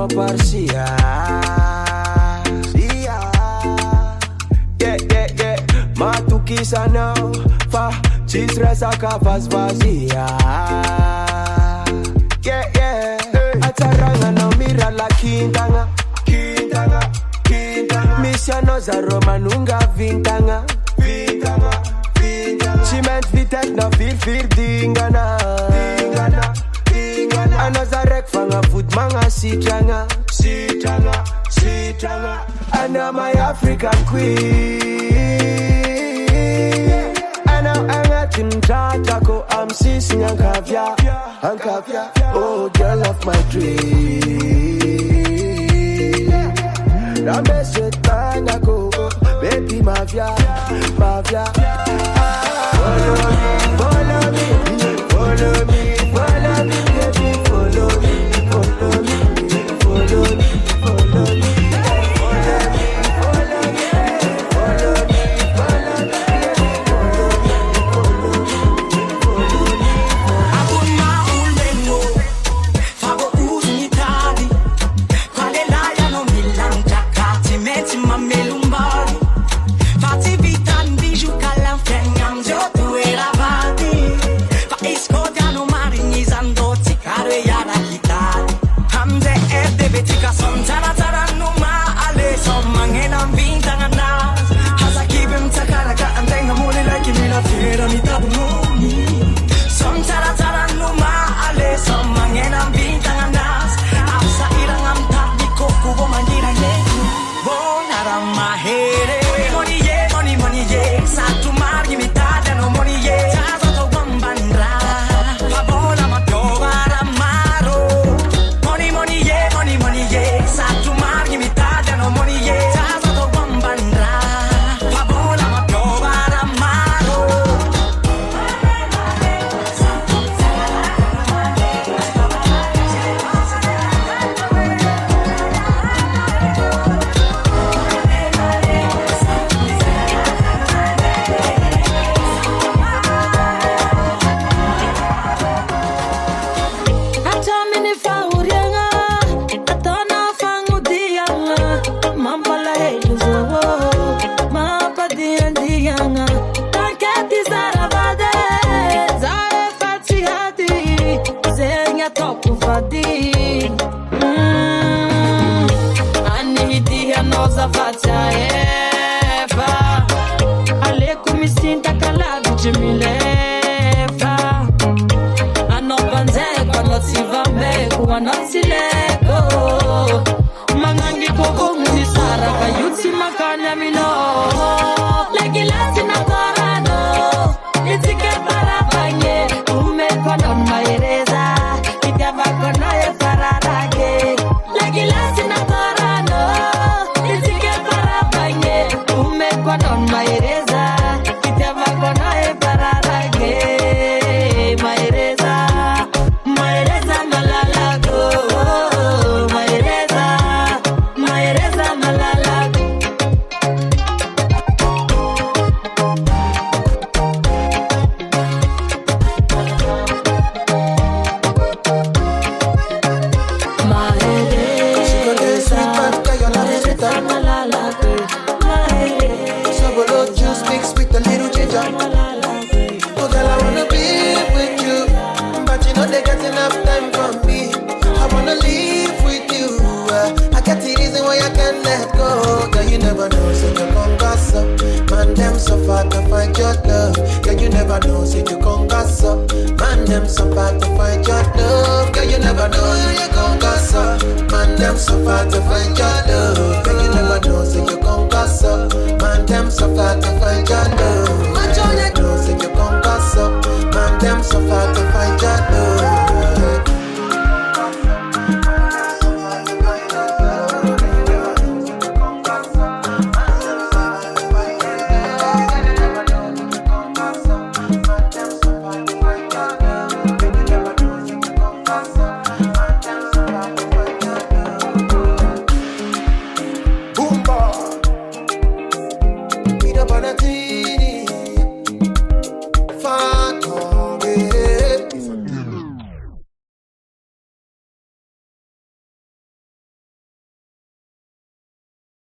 no parsia. Yeah. Matukisa now. Fa chisresa kavas vazia. Yeah. Ataranga no mira la kintanga. Misiano za Roma nunga vintanga. Ciment vitek na fir dingana. Another fanga food manga sitranga. And I'm my African queen. And I'm a Tintako, I'm sissing and caviar. Oh, girl of my dream. Ramese Tangako, baby mafia. Follow me, baby, follow me. so far to find your love.